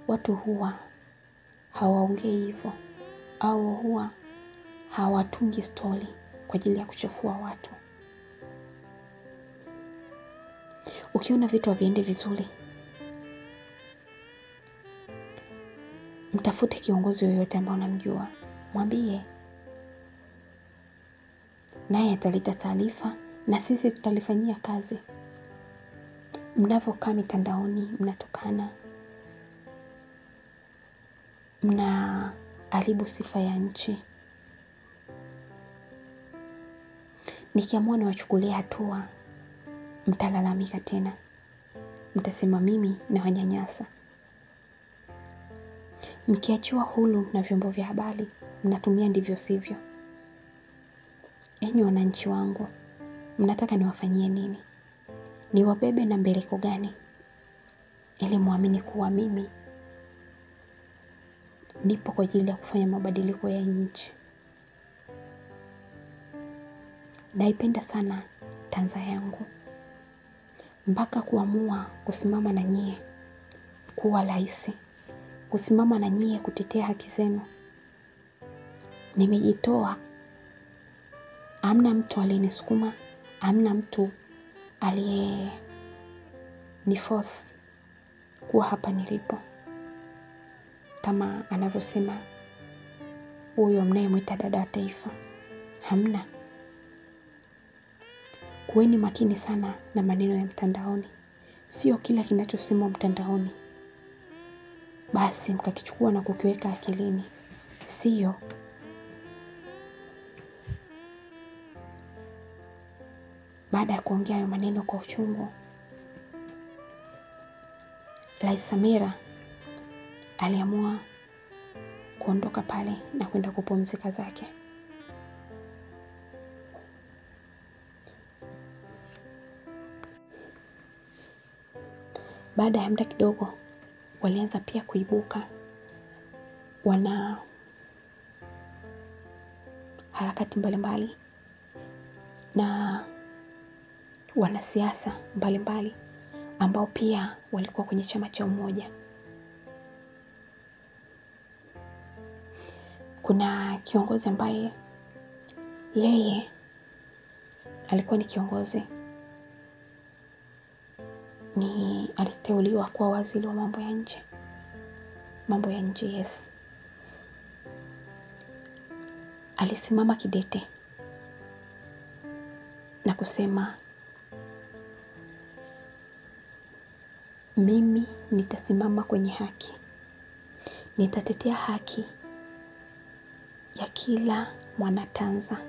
watu huwa hawaongei hivyo au huwa hawatungi story kwa ajili ya kuchafua watu. Ukiona vitu haviendi vizuri, mtafute kiongozi yoyote ambaye unamjua, mwambie, naye ataleta taarifa na sisi tutalifanyia kazi. Mnavokaa mitandaoni, mnatukana, mnaharibu sifa ya nchi. Nikiamua niwachukulie hatua, mtalalamika tena. Mtasema mimi nawanyanyasa. Mkiachiwa huru na vyombo vya habari, mnatumia ndivyo sivyo. Enyi wananchi wangu, mnataka niwafanyie nini? Niwabebe na mbeleko gani? Ili muamini kuwa mimi nipo kwa ajili ya kufanya mabadiliko ya nchi. Naipenda sana Tanzania yangu, mpaka kuamua kusimama na nyie kuwa rais, kusimama na nyie kutetea haki zenu. Nimejitoa, hamna mtu aliyenisukuma, hamna mtu aliye ni force kuwa hapa nilipo. Kama anavyosema huyo mnayemwita dada wa taifa, hamna. Kuweni makini sana na maneno ya mtandaoni. Sio kila kinachosemwa mtandaoni basi mkakichukua na kukiweka akilini. Sio. Baada ya kuongea hayo maneno kwa uchungu, Rais Samira aliamua kuondoka pale na kwenda kupumzika zake. Baada ya muda kidogo, walianza pia kuibuka wana harakati mbalimbali na wanasiasa mbalimbali ambao pia walikuwa kwenye chama cha Umoja. Kuna kiongozi ambaye yeye alikuwa ni kiongozi, aliteuliwa kuwa waziri wa mambo ya nje. Mambo ya nje, yes. Alisimama kidete na kusema, mimi nitasimama kwenye haki. Nitatetea haki ya kila mwana Tanzania.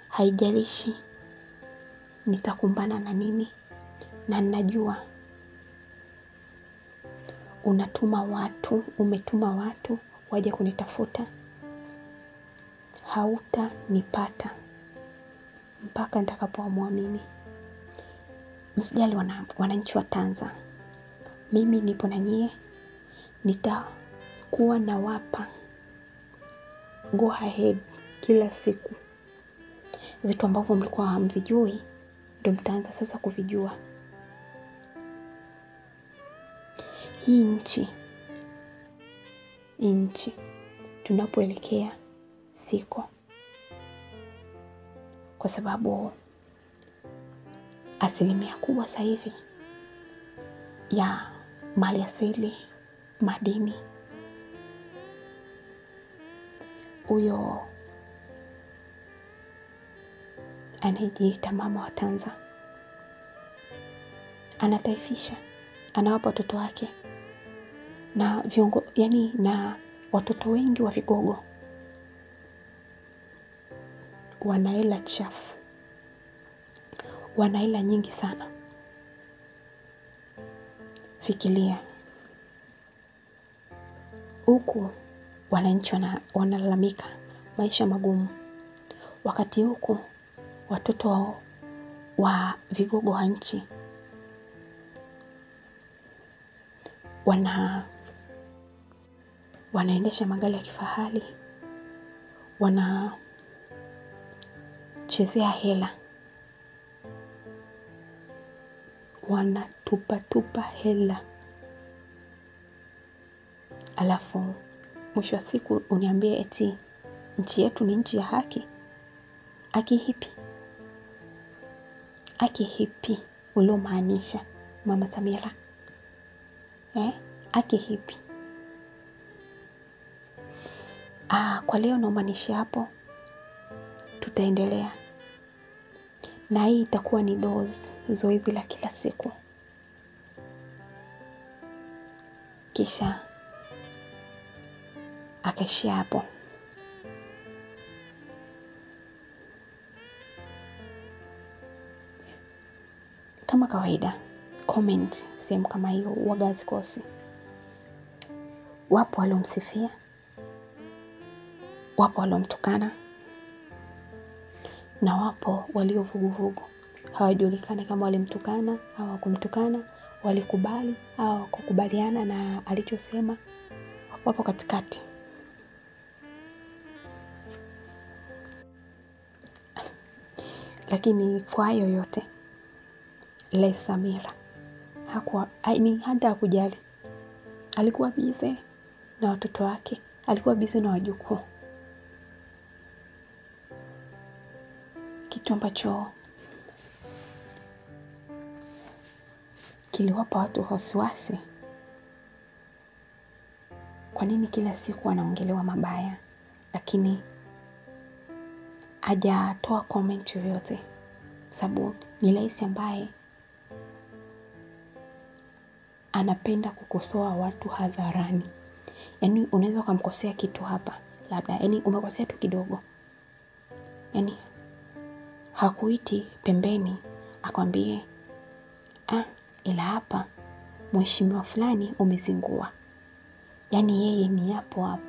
Haijalishi nitakumbana na nini, na ninajua umetuma watu waje kunitafuta. Hautanipata mpaka nitakapoamua mimi. Msijali wananchi wa Tanzania. Mimi nipo na nyie, nitakuwa nawapa go ahead kila siku. Vitu ambavyo mlikuwa hamvijui ndio mtaanza sasa kuvijua. Hii nchi tunapoelekea siko, kwa sababu asilimia kubwa sasa hivi ya mali asili, madini, huyo anayejiita mama wa Tanzania anataifisha, anawapa watoto wake na na watoto wengi wa vigogo wana hela chafu, wana hela nyingi sana. Fikiria, huku wananchi wanalalamika maisha magumu, wakati huku watoto wa vigogo wa nchi wanaendesha magari ya kifahari, wanachezea hela, wanatupa hela. Alafu mwisho wa siku uniambie eti nchi yetu ni nchi ya haki? Haki hipi? Haki hipi uliomaanisha Mama Samira? Haki hipi? Kwa leo naomaanisha hapo. Tutaendelea na hii itakuwa ni zoezi la kila siku. Kisha akaishia hapo. Kama kawaida, comment sehemu kama hiyo huwaga hazikosi. Wapo waliomsifia, wapo waliomtukana, na wapo waliovuguvugu. Hawajulikani kama walimtukana au hawakumtukana, walikubali au hawakukubaliana na alichosema. Wapo katikati. Lakini kwa hayo yote, Rais Samira hata hakujali. Alikuwa busy na watoto wake, alikuwa busy na wajukuu. Kitu ambacho kiliwapa watu wasiwasi. Kwa nini kila siku anaongelewa mabaya, lakini hajatoa comment yoyote? Sababu ni rais ambaye anapenda kukosoa watu hadharani. Yaani unaweza kumkosea kitu hapa, labda umekosea tu kidogo. Hakuiti pembeni akwambie ila hapa mheshimiwa fulani umezingua. Yeye ni hapo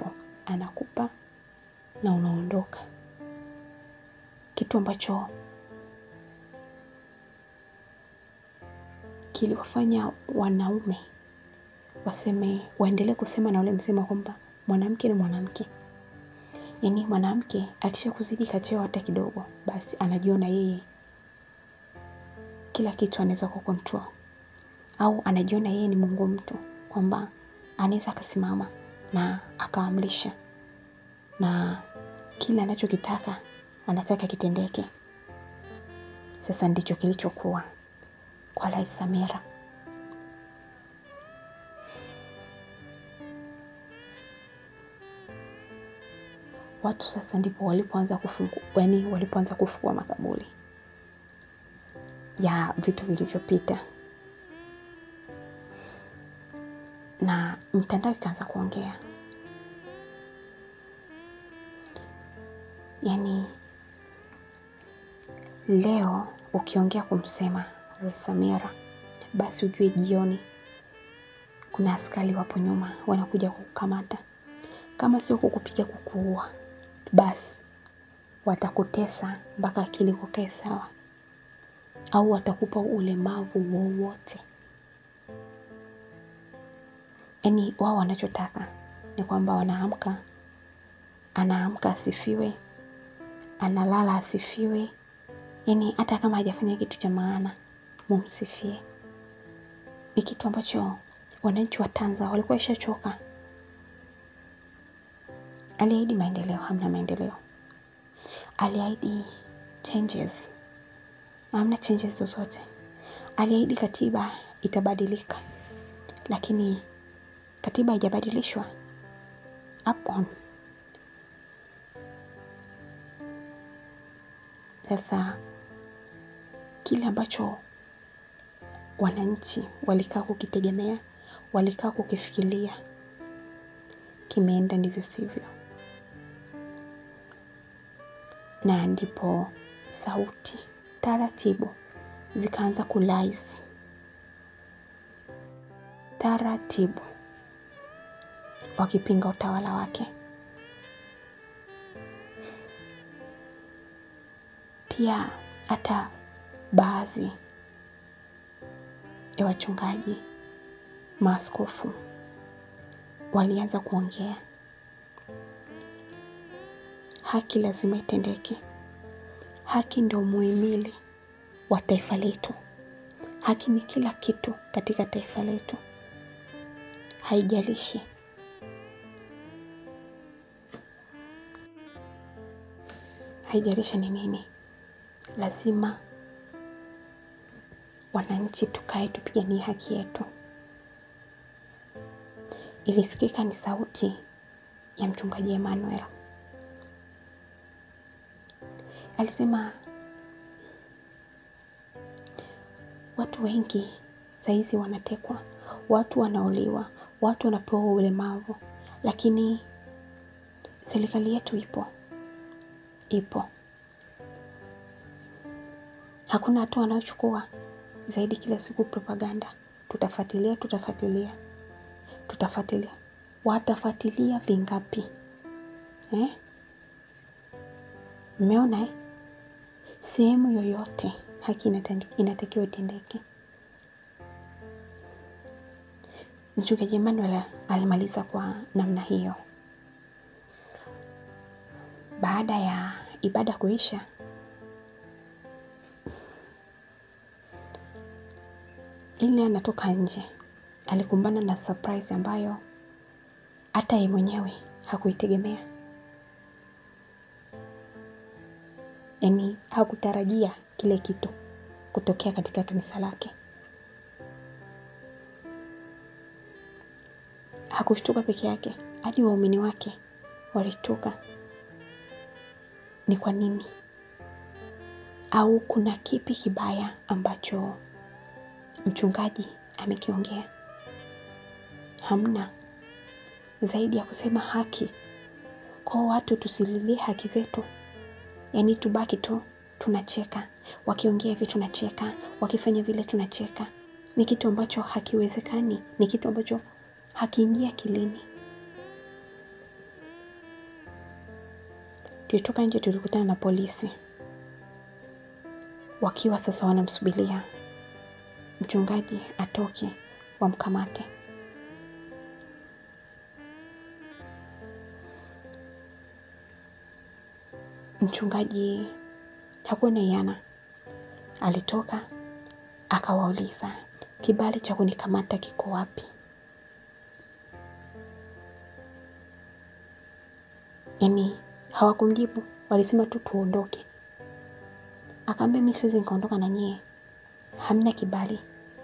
anakupa na unaondoka. Kitu ambacho kiliwafanya wanaume waendelee kusema na ule msemo kwamba mwanamke ni mwanamke. Mwanamke akisha kuzidi kacheo hata kidogo, basi anajiona yeye kila kitu anaweza kucontrol, au anajiona yeye ni Mungu mtu, kwamba anaweza akasimama na akaamrisha na kila anachokitaka anataka kitendeke. Sasa ndicho kilichokuwa kwa Rais Samira. Watu sasa ndipo walipoanza kufungua makaburi ya vitu vilivyopita, na mtandao ikaanza kuongea. Leo ukiongea kumsema Rais Samira, basi ujue jioni kuna askari wapo nyuma wanakuja kukukamata. Kama sio kukupiga kukuua, basi watakutesa mpaka akili kukae sawa, au watakupa ulemavu wowote. Wao wanachotaka ni kwamba anaamka asifiwe, analala asifiwe. Hata kama hajafanya kitu cha maana, mumsifie. Ni kitu ambacho wananchi wa Tanzania walikuwa ishachoka. Aliahidi maendeleo, hamna maendeleo. Aliahidi changes, hamna changes zozote. Aliahidi katiba itabadilika, lakini katiba haijabadilishwa. Sasa kile ambacho wananchi walikaa kukitegemea, walikaa kukifikiria, kimeenda ndivyo sivyo. Na ndipo sauti taratibu zikaanza kulais, taratibu wakipinga utawala wake. Pia hata baadhi ya wachungaji, maaskofu walianza kuongea, haki lazima itendeke. Haki ndio muhimili wa taifa letu. Haki ni kila kitu katika taifa letu. Haijalishi ni nini. Lazima wananchi tukae tupiganie haki yetu. Ilisikika ni sauti ya mchungaji Emmanuel. Alisema watu wengi saizi wanatekwa, watu wanauliwa, watu wanapewa ulemavu, lakini serikali yetu ipo. Hakuna hatua wanayochukua, zaidi kila siku propaganda. Tutafuatilia. Watafuatilia vingapi? Mmeona sehemu yoyote haki inatakiwa itendeke. Mchungaji Emmanuel alimaliza kwa namna hiyo. Baada ya ibada kuisha, ile anatoka nje, alikumbana na surprise ambayo hata yeye mwenyewe hakuitegemea. Yaani hakutarajia kile kitu kutokea katika kanisa lake. Hakushtuka peke yake, hadi waumini wake walishtuka. Ni kwa nini? Au kuna kipi kibaya ambacho mchungaji amekiongea? Hamna, zaidi ya kusema haki. Kwa watu tusililie haki zetu. Yaani tubaki tu tunacheka. Wakiongea hivi tunacheka, wakifanya vile tunacheka. Ni kitu ambacho hakiwezekani, ni kitu ambacho hakiingia akilini. Tulitoka nje, tulikutana na polisi. Wakiwa sasa wanamsubiria mchungaji atoke wamkamate. Mchungaji hakuwa na hiana. Alitoka akawauliza, kibali cha kunikamata kiko wapi? Yaani hawakumjibu, walisema tu tuondoke. Akaambia mimi siwezi nikaondoka na nyie. Hamna kibali.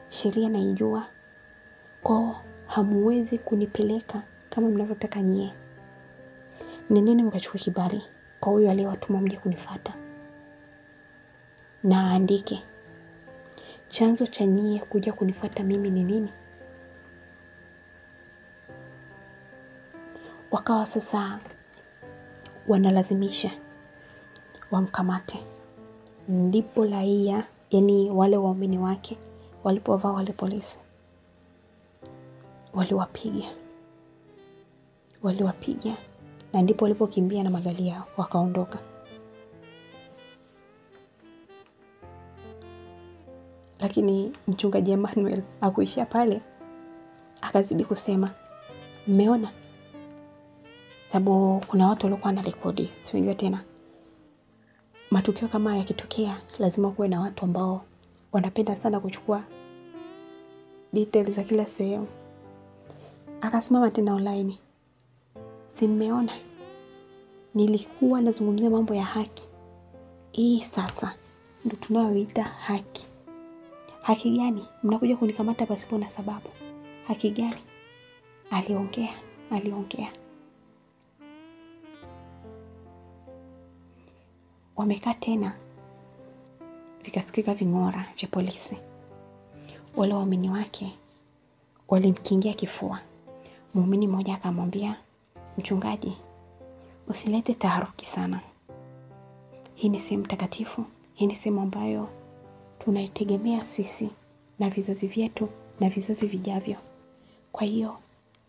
Sheria naijua. Kwa hamuwezi kunipeleka kama mnavyotaka nyie. Nendeni mkachukue kibali kwa huyo aliyewatuma mje kunifuata. Na aandike chanzo cha nyie kuja kunifuata mimi ni nini? Wakawa sasa wanalazimisha wamkamate. Ndipo raia, yaani wale waumini wake, walipovaa wale polisi, waliwapiga na ndipo walipokimbia na magari yao wakaondoka. Lakini mchungaji Emmanuel hakuishia pale, akazidi kusema, mmeona? Sababu kuna watu walikuwa wanarekodi, sio tena. Matukio kama yakitokea lazima kuwe na watu ambao wanapenda sana kuchukua details za kila sehemu. Akasimama tena online. Si mmeona? Nilikuwa nazungumzia mambo ya haki. Hii sasa ndio tunayoita haki. Haki gani? Mnakuja kunikamata pasipo na sababu. Haki gani? Aliongea. Wamekaa tena, vikasikika ving'ora vya polisi. Wale waumini wake walimkingia kifua. Muumini mmoja akamwambia, mchungaji, usilete taharuki sana. Hii ni sehemu takatifu. Hii ni sehemu ambayo tunaitegemea sisi na vizazi vyetu na vizazi vijavyo. Kwa hiyo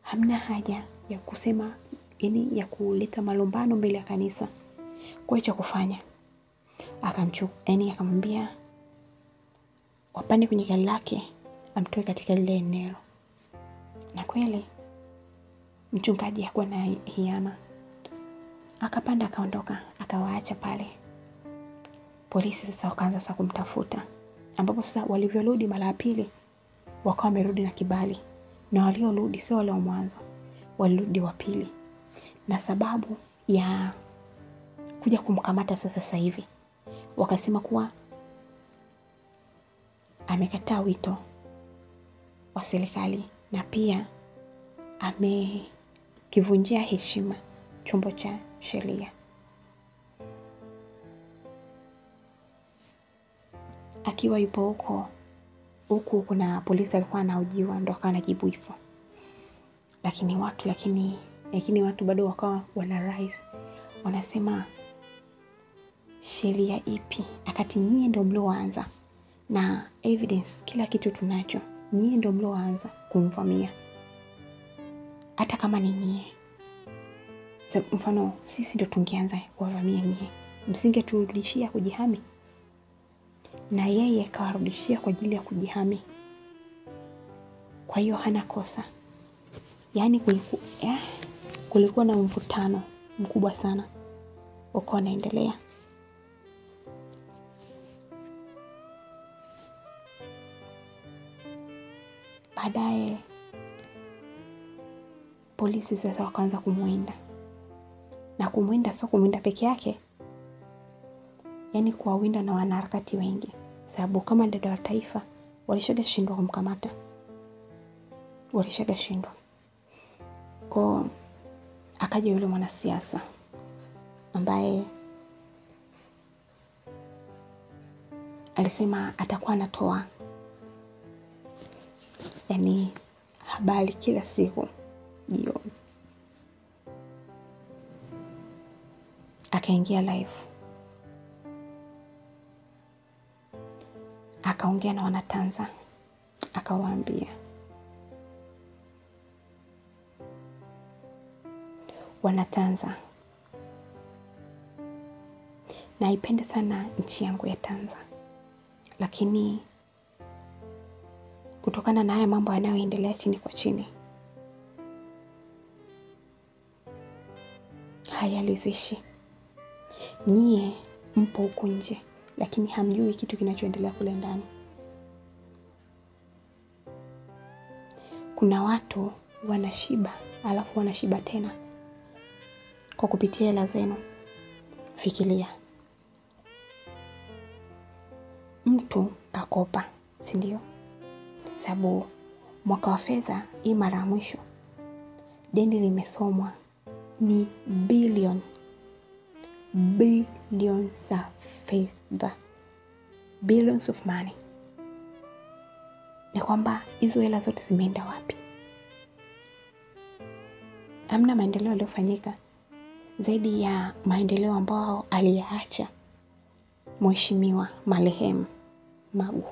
hamna haja ya kusema, yaani ya kuleta malumbano mbele ya kanisa. Kwa hiyo cha kufanya, yaani akamwambia wapande kwenye gari lake amtoe katika lile eneo. Na kweli mchungaji hakuwa na hiana. Akapanda akaondoka, akawaacha pale. Polisi sasa wakaanza kumtafuta. Ambapo sasa walivyorudi mara ya pili wakawa wamerudi na kibali. Na waliorudi sio wale wa mwanzo, walirudi wa pili. Na sababu ya kuja kumkamata sasa hivi wakasema kuwa amekataa wito wa serikali na pia amekivunjia heshima chombo cha sheria. Akiwa yupo huku kuna polisi alikuwa anahojiwa, ndo akawa anajibu hivyo. Lakini watu bado wakawa wana rise. Wanasema sheria ipi? Akati nyie ndio mlioanza na evidence kila kitu tunacho. Nyie ndio mlioanza kumvamia. Hata kama ni nyie. Mfano sisi ndio tungeanza kuwavamia nyie. Msingeturudishia kujihami. Na yeye kawarudishia kwa ajili ya kujihami. Kwa hiyo hana kosa. Yaani kulikuwa na mvutano mkubwa sana uko unaendelea. Baadaye polisi sasa wakaanza kumwinda. Na kumwinda sio kumwinda peke yake. Yaani kuwawinda na wanaharakati wengi. Sababu kama dada wa taifa walishashindwa kumkamata. Walishashindwa. Kwa akaja yule mwanasiasa ambaye alisema atakuwa anatoa yaani habari kila siku jioni. Akaingia live. Akaongea na wanatanza. Akawaambia wanatanza, naipenda sana nchi yangu ya Tanzania. Lakini kutokana na haya mambo yanayoendelea chini kwa chini hayalizishi. Nyie mpo huko nje lakini hamjui kitu kinachoendelea kule ndani. Kuna watu wanashiba alafu wanashiba tena kwa kupitia hela zenu. Fikiria. Mtu kakopa, si ndio? Sababu mwaka wa fedha hii mara ya mwisho deni limesomwa ni billion za fedha. Billions of money. Ni kwamba hizo hela zote zimeenda wapi? Hamna maendeleo yaliyofanyika zaidi ya maendeleo ambao aliyaacha Mheshimiwa marehemu Magu.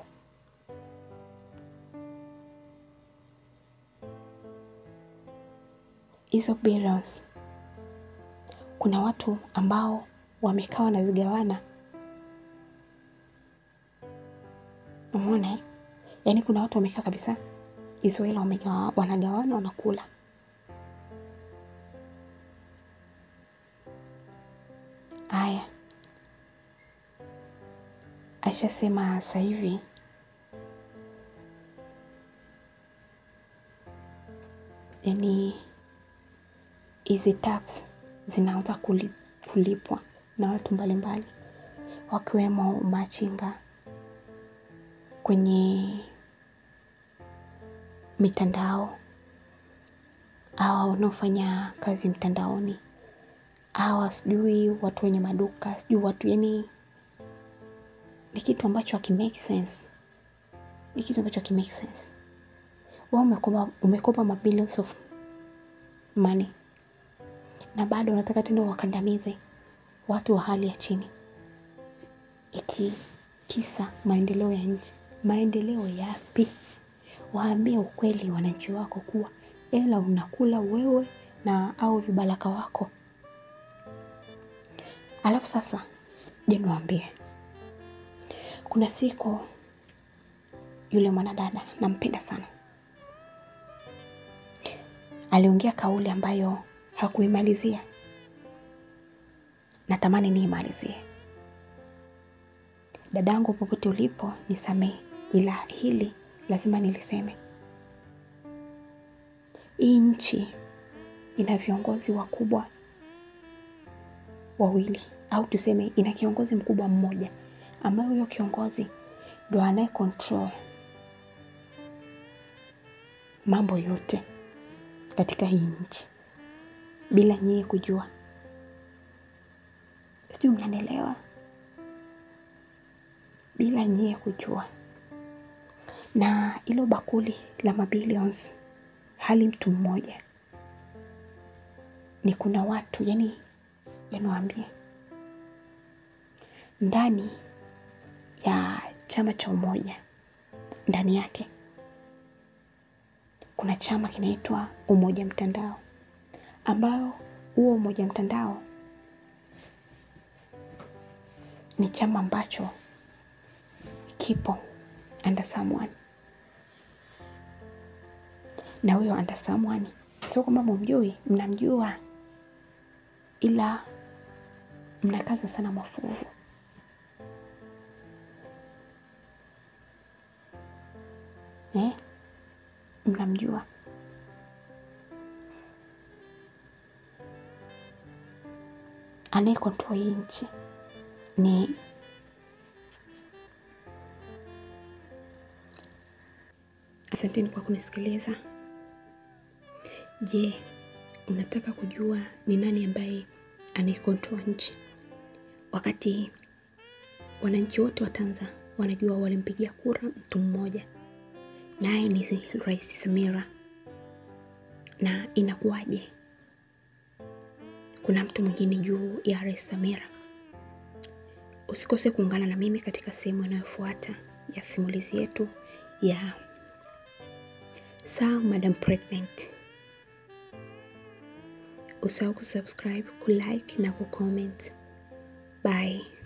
Hizo billions kuna watu ambao wamekaa wanazigawana. Umeona? Yaani kuna watu wamekaa kabisa hizo hela wanagawana wanakula. Haya. Aisha sema sasa hivi yaani hizi tax zinaanza kulipwa na watu mbalimbali wakiwemo machinga kwenye mitandao, hawa wanaofanya kazi mtandaoni, hawa sijui watu wenye maduka, sijui watu, yaani ni kitu ambacho hakimake sense. Ni kitu ambacho hakimake sense. Wewe umekopa billions of money na bado unataka tena wakandamize watu wa hali ya chini. Eti kisa maendeleo ya nchi. Maendeleo yapi? Waambie ukweli wananchi wako kuwa hela unakula wewe na au vibaraka wako. Alafu sasa je, niwaambie Kuna siku yule mwanadada nampenda sana, aliongea kauli ambayo hakuimalizia. Natamani niimalizie. Dadangu, popote ulipo nisamehe, ila hili lazima niliseme. Hii nchi ina viongozi wakubwa wawili, au tuseme ina kiongozi mkubwa mmoja, ambaye huyo kiongozi ndo anaye control mambo yote katika hii nchi bila nyinyi kujua. Sijui mnanielewa? Bila nyinyi kujua. Na ilo bakuli la mabilions hali mtu mmoja. Ni kuna watu, yani niwaambie, ndani ya chama cha Umoja, ndani yake kuna chama kinaitwa Umoja Mtandao, ambao huo Umoja Mtandao ni chama ambacho kipo under someone. Na huyo under someone sio kwamba mumjui, mnamjua, ila mnakaza sana mafuvu. Mnamjua. Anayekontrol hii nchi ni asanteni kwa kunisikiliza. Je, unataka kujua ni nani ambaye anayekontrol nchi? Wakati wananchi wote wa Tanzania wanajua walimpigia kura mtu mmoja, naye ni Rais Samira. Na inakuwaje kuna mtu mwingine juu ya Rais Samira? Usikose kuungana na mimi katika sehemu inayofuata ya simulizi yetu ya Sawa Madam President. Usahau kusubscribe, kulike na kucomment. Bye.